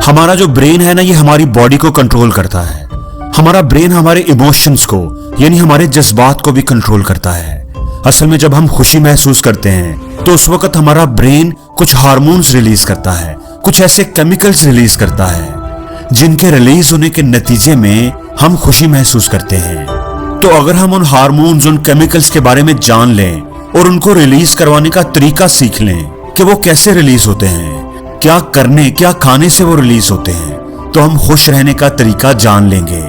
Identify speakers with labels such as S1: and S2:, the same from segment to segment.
S1: हमारा जो ब्रेन है ना, ये हमारी बॉडी को कंट्रोल करता है। हमारा ब्रेन हमारे इमोशंस को यानी हमारे जज्बात को भी कंट्रोल करता है। असल में जब हम खुशी महसूस करते हैं तो उस वक्त हमारा ब्रेन कुछ हार्मोन्स रिलीज करता है, कुछ ऐसे केमिकल्स रिलीज करता है जिनके रिलीज होने के नतीजे में हम खुशी महसूस करते हैं। तो अगर हम उन हार्मोन्स, उन केमिकल्स के बारे में जान लें और उनको रिलीज करवाने का तरीका सीख लें कि वो कैसे रिलीज होते हैं, क्या खाने से वो रिलीज होते हैं, तो हम खुश रहने का तरीका जान लेंगे।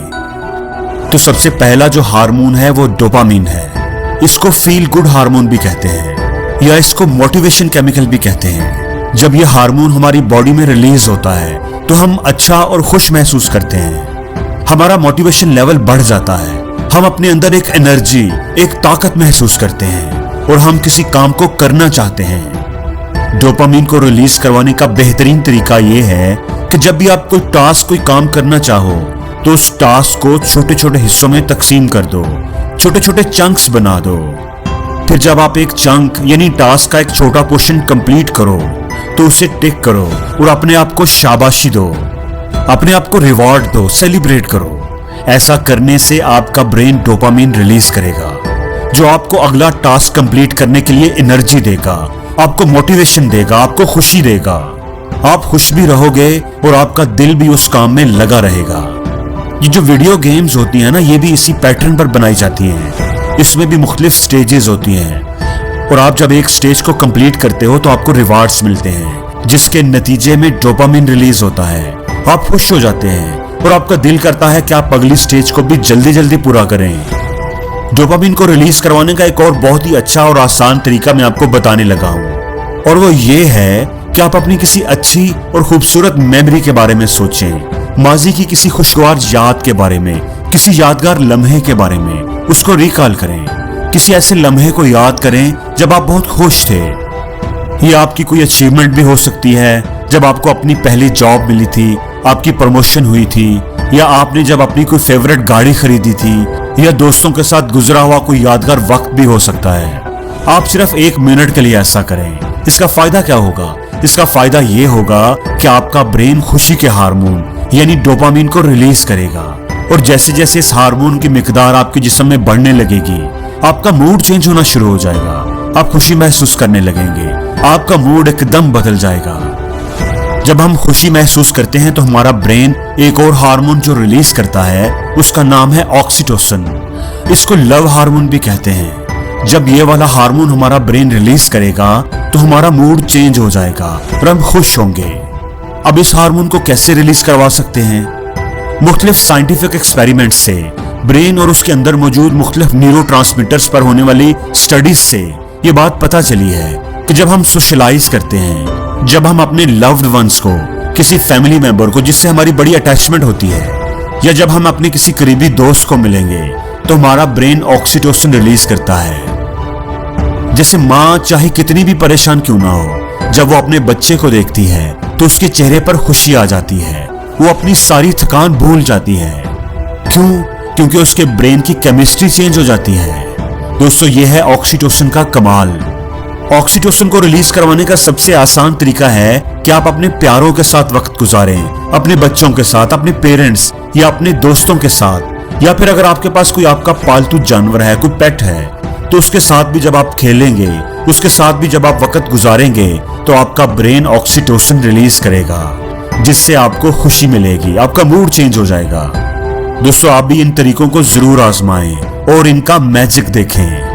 S1: तो सबसे पहला जो हार्मोन है वो डोपामीन है। इसको फील गुड हार्मोन भी कहते हैं या इसको मोटिवेशन केमिकल भी कहते हैं। जब ये हार्मोन हमारी बॉडी में रिलीज होता है तो हम अच्छा और खुश महसूस करते हैं। हमारा मोटिवेशन लेवल बढ़ जाता है, हम अपने अंदर एक एनर्जी, एक ताकत महसूस करते हैं और हम किसी काम को करना चाहते हैं। डोपामीन को रिलीज करवाने का बेहतरीन तरीका यह है कि जब भी आप कोई टास्क, कोई काम करना चाहो तो उस टास्क को छोटे छोटे हिस्सों में तकसीम कर दो, छोटे छोटे चंक्स बना दो। फिर जब आप एक चंक यानी टास्क का एक छोटा पोर्शन कंप्लीट करो तो उसे टिक करो और अपने आप को शाबाशी दो, अपने आप को रिवॉर्ड दो, सेलिब्रेट करो। ऐसा करने से आपका ब्रेन डोपामीन रिलीज करेगा जो आपको अगला टास्क कंप्लीट करने के लिए एनर्जी देगा, आपको मोटिवेशन देगा, आपको खुशी देगा। आप खुश भी रहोगे और आपका दिल भी उस काम में लगा रहेगा। ये जो वीडियो गेम्स होती हैं ना, ये भी इसी पैटर्न पर बनाई जाती हैं। इसमें भी मुख्तलिफ स्टेजेस होती हैं और आप जब एक स्टेज को कंप्लीट करते हो तो आपको रिवार्ड्स मिलते हैं जिसके नतीजे में डोपामीन रिलीज होता है। आप खुश हो जाते हैं और आपका दिल करता है कि आप अगली स्टेज को भी जल्दी जल्दी पूरा करें। डोपामीन को रिलीज करवाने का एक और बहुत ही अच्छा और आसान तरीका मैं आपको बताने लगा हूं और वो ये है कि आप अपनी किसी अच्छी और खूबसूरत मेमोरी के बारे में सोचें, माजी की किसी खुशगवार याद के बारे में, किसी यादगार लम्हे के बारे में उसको रिकॉल करें। किसी ऐसे लम्हे को याद करें जब आप बहुत खुश थे। ये आपकी कोई अचीवमेंट भी हो सकती है, जब आपको अपनी पहली जॉब मिली थी, आपकी प्रमोशन हुई थी, या आपने जब अपनी कोई फेवरेट गाड़ी खरीदी थी, या दोस्तों के साथ गुजरा हुआ कोई यादगार वक्त भी हो सकता है। आप सिर्फ 1 मिनट के लिए ऐसा करें। इसका फायदा क्या होगा? इसका फायदा ये होगा कि आपका ब्रेन खुशी के हार्मोन यानी डोपामीन को रिलीज करेगा और जैसे जैसे इस हार्मोन की मिकदार आपके जिस्म में बढ़ने लगेगी, आपका मूड चेंज होना शुरू हो जाएगा। आप खुशी महसूस करने लगेंगे, आपका मूड एकदम बदल जाएगा। जब हम खुशी महसूस करते हैं तो हमारा ब्रेन एक और हार्मोन जो रिलीज करता है उसका नाम है ऑक्सीटोसिन। इसको लव हार्मोन भी कहते हैं। जब ये वाला हार्मोन हमारा ब्रेन रिलीज करेगा तो हमारा मूड चेंज हो जाएगा और हम खुश होंगे। अब इस हार्मोन को कैसे रिलीज करवा सकते हैं? मुख्तलिफ साइंटिफिक एक्सपेरिमेंट से, ब्रेन और उसके अंदर मौजूद मुख्तलिफ न्यूरोट्रांसमीटर्स पर होने वाली स्टडीज से ये बात पता चली है कि जब हम सोशलाइज करते हैं, जब हम अपने लव्ड वंस को, किसी फैमिली मेंबर को जिससे हमारी बड़ी अटैचमेंट होती है, या जब हम अपने किसी करीबी दोस्त को मिलेंगे तो हमारा ब्रेन ऑक्सीटोसिन रिलीज करता है। जैसे माँ चाहे कितनी भी परेशान क्यों ना हो, जब वो अपने बच्चे को देखती है तो उसके चेहरे पर खुशी आ जाती है, वो अपनी सारी थकान भूल जाती है। क्यों? क्योंकि उसके ब्रेन की केमिस्ट्री चेंज हो जाती है। दोस्तों, ये है ऑक्सीटोसिन का कमाल। ऑक्सीटोसिन को रिलीज करवाने का सबसे आसान तरीका है कि आप अपने प्यारों के साथ वक्त गुजारें, अपने बच्चों के साथ, अपने पेरेंट्स या अपने दोस्तों के साथ, या फिर अगर आपके पास कोई आपका पालतू जानवर है, कोई पेट है, तो उसके साथ भी जब आप खेलेंगे, उसके साथ भी जब आप वक्त गुजारेंगे तो आपका ब्रेन ऑक्सीटोसिन रिलीज करेगा जिससे आपको खुशी मिलेगी, आपका मूड चेंज हो जाएगा। दोस्तों, आप भी इन तरीकों को जरूर आजमाएं और इनका मैजिक देखें।